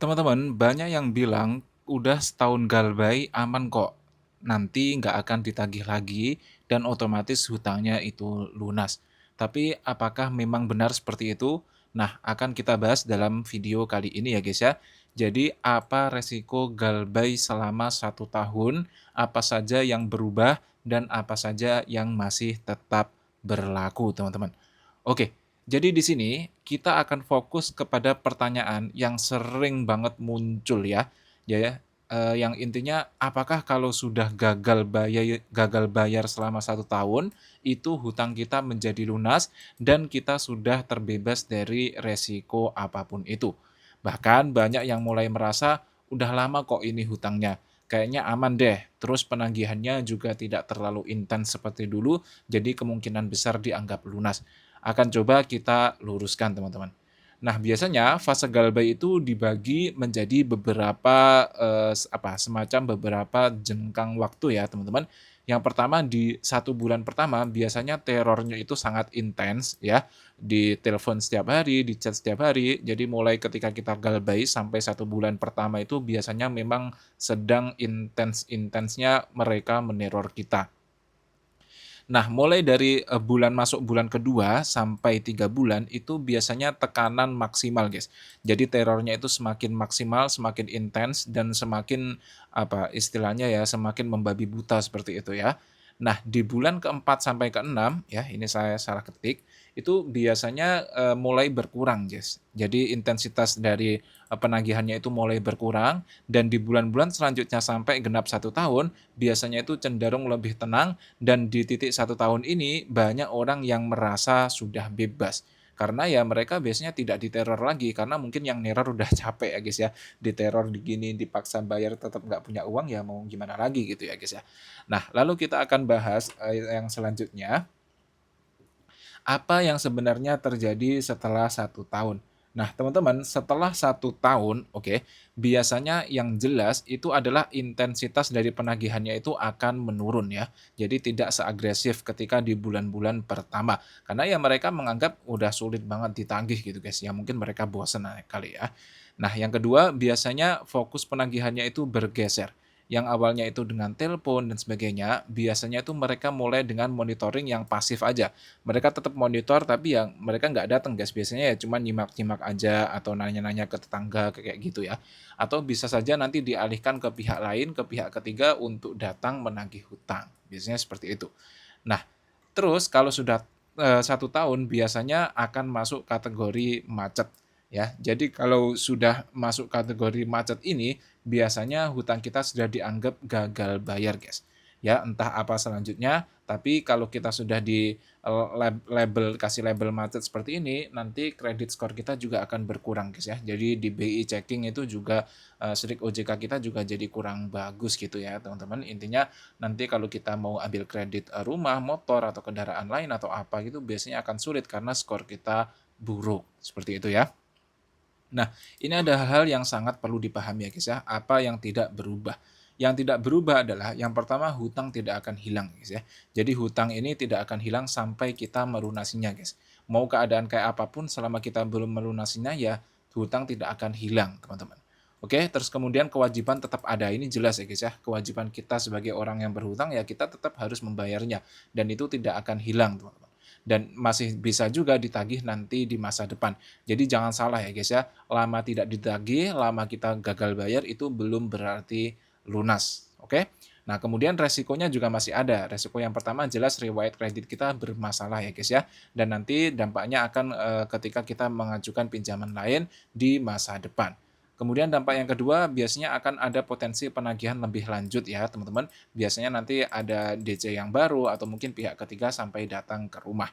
Teman-teman, banyak yang bilang, "Udah setahun galbay, aman kok. Nanti nggak akan ditagih lagi dan otomatis hutangnya itu lunas." Tapi apakah memang benar seperti itu? Nah, akan kita bahas dalam video kali ini ya guys ya. Jadi, apa resiko galbay selama 1 tahun, apa saja yang berubah, dan apa saja yang masih tetap berlaku teman-teman. Oke, jadi di sini kita akan fokus kepada pertanyaan yang sering banget muncul yang intinya apakah kalau sudah gagal bayar selama 1 tahun, itu hutang kita menjadi lunas dan kita sudah terbebas dari resiko apapun itu. Bahkan banyak yang mulai merasa, "Udah lama kok ini hutangnya, kayaknya aman deh, terus penagihannya juga tidak terlalu intens seperti dulu, jadi kemungkinan besar dianggap lunas." Akan coba kita luruskan teman-teman. Nah, biasanya fase galbay itu dibagi menjadi beberapa, semacam beberapa jengkang waktu ya teman-teman. Yang pertama di 1 bulan pertama biasanya terornya itu sangat intens ya, di telepon setiap hari, di chat setiap hari. Jadi mulai ketika kita galbay sampai 1 bulan pertama itu biasanya memang sedang intens-intensnya mereka meneror kita. Nah, mulai dari, masuk bulan kedua sampai 3 bulan itu biasanya tekanan maksimal, guys. Jadi terornya itu semakin maksimal, semakin intens, dan semakin, istilahnya ya, semakin membabi buta seperti itu ya. Nah, di bulan keempat sampai keenam ya, ini saya salah ketik, itu biasanya, mulai berkurang, guys. Jadi intensitas dari, penagihannya itu mulai berkurang, dan di bulan-bulan selanjutnya sampai genap 1 tahun, biasanya itu cenderung lebih tenang dan di titik 1 tahun ini, banyak orang yang merasa sudah bebas. Karena ya mereka biasanya tidak diteror lagi, karena mungkin yang neror udah capek ya guys ya, diteror, diginiin, dipaksa bayar tetap nggak punya uang, ya mau gimana lagi gitu ya guys ya. Nah, lalu kita akan bahas, yang selanjutnya, apa yang sebenarnya terjadi setelah 1 tahun? Nah, teman-teman, setelah 1 tahun, oke, biasanya yang jelas itu adalah intensitas dari penagihannya itu akan menurun ya. Jadi tidak seagresif ketika di bulan-bulan pertama. Karena ya mereka menganggap udah sulit banget ditagih gitu guys. Ya mungkin mereka bosan kali ya. Nah, yang kedua biasanya fokus penagihannya itu bergeser. Yang awalnya itu dengan telepon dan sebagainya, biasanya itu mereka mulai dengan monitoring yang pasif aja. Mereka tetap monitor tapi yang mereka nggak datang guys, biasanya ya cuma nyimak-nyimak aja atau nanya-nanya ke tetangga kayak gitu ya. Atau bisa saja nanti dialihkan ke pihak lain, ke pihak ketiga untuk datang menagih hutang, biasanya seperti itu. Nah, terus kalau sudah, 1 tahun biasanya akan masuk kategori macet, ya. Jadi kalau sudah masuk kategori macet ini, biasanya hutang kita sudah dianggap gagal bayar, guys. Ya, entah apa selanjutnya, tapi kalau kita sudah di, kasih label macet seperti ini, nanti kredit skor kita juga akan berkurang, guys, ya. Jadi di BI checking itu juga, strik OJK kita juga jadi kurang bagus gitu ya, teman-teman. Intinya nanti kalau kita mau ambil kredit, rumah, motor, atau kendaraan lain atau apa gitu biasanya akan sulit karena skor kita buruk, seperti itu ya. Nah, ini ada hal-hal yang sangat perlu dipahami ya guys ya, apa yang tidak berubah. Yang tidak berubah adalah yang pertama hutang tidak akan hilang guys ya. Jadi hutang ini tidak akan hilang sampai kita melunasinya guys. Mau keadaan kayak apapun selama kita belum melunasinya ya hutang tidak akan hilang teman-teman. Oke, terus kemudian kewajiban tetap ada. Ini jelas ya guys ya. Kewajiban kita sebagai orang yang berhutang ya kita tetap harus membayarnya dan itu tidak akan hilang teman-teman. Dan masih bisa juga ditagih nanti di masa depan. Jadi jangan salah ya guys ya, lama tidak ditagih, lama kita gagal bayar itu belum berarti lunas, oke? Nah kemudian resikonya juga masih ada, resiko yang pertama jelas riwayat kredit kita bermasalah ya guys ya, dan nanti dampaknya akan, ketika kita mengajukan pinjaman lain di masa depan. Kemudian dampak yang kedua biasanya akan ada potensi penagihan lebih lanjut ya teman-teman, biasanya nanti ada DC yang baru atau mungkin pihak ketiga sampai datang ke rumah.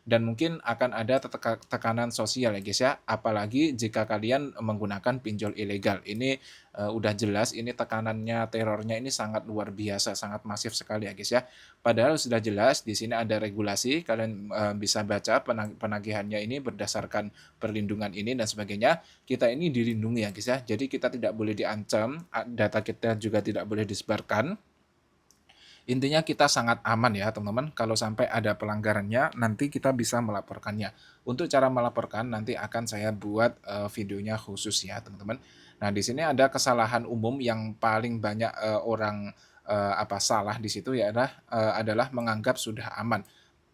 Dan mungkin akan ada tekanan sosial ya guys ya, apalagi jika kalian menggunakan pinjol ilegal. Ini, udah jelas ini tekanannya, terornya ini sangat luar biasa, sangat masif sekali ya guys ya. Padahal sudah jelas di sini ada regulasi, kalian, bisa baca penagihannya ini berdasarkan perlindungan ini dan sebagainya. Kita ini dilindungi ya guys ya, jadi kita tidak boleh diancam, data kita juga tidak boleh disebarkan. Intinya kita sangat aman ya teman-teman, kalau sampai ada pelanggarannya nanti kita bisa melaporkannya. Untuk cara melaporkan nanti akan saya buat, videonya khusus ya teman-teman. Nah di sini ada kesalahan umum yang paling banyak, orang, salah di situ ya adalah menganggap sudah aman,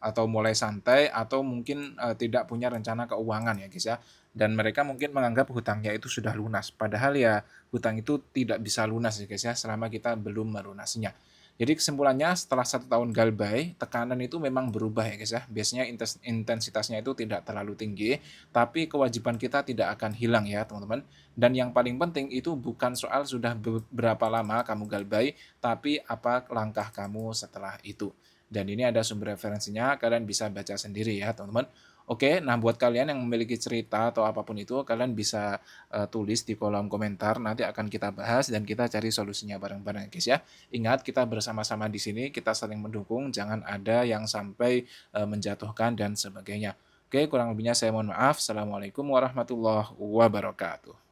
atau mulai santai atau mungkin, tidak punya rencana keuangan ya guys ya. Dan mereka mungkin menganggap hutangnya itu sudah lunas, padahal ya hutang itu tidak bisa lunas ya guys ya selama kita belum melunasinya. Jadi kesimpulannya setelah 1 tahun galbay, tekanan itu memang berubah ya guys ya. Biasanya intensitasnya itu tidak terlalu tinggi, tapi kewajiban kita tidak akan hilang ya teman-teman. Dan yang paling penting itu bukan soal sudah berapa lama kamu galbay, tapi apa langkah kamu setelah itu. Dan ini ada sumber referensinya, kalian bisa baca sendiri ya teman-teman. Oke, nah buat kalian yang memiliki cerita atau apapun itu, kalian bisa tulis di kolom komentar, nanti akan kita bahas dan kita cari solusinya bareng-bareng guys ya. Ingat kita bersama-sama di sini, kita saling mendukung, jangan ada yang sampai menjatuhkan dan sebagainya. Oke, kurang lebihnya saya mohon maaf. Assalamualaikum warahmatullahi wabarakatuh.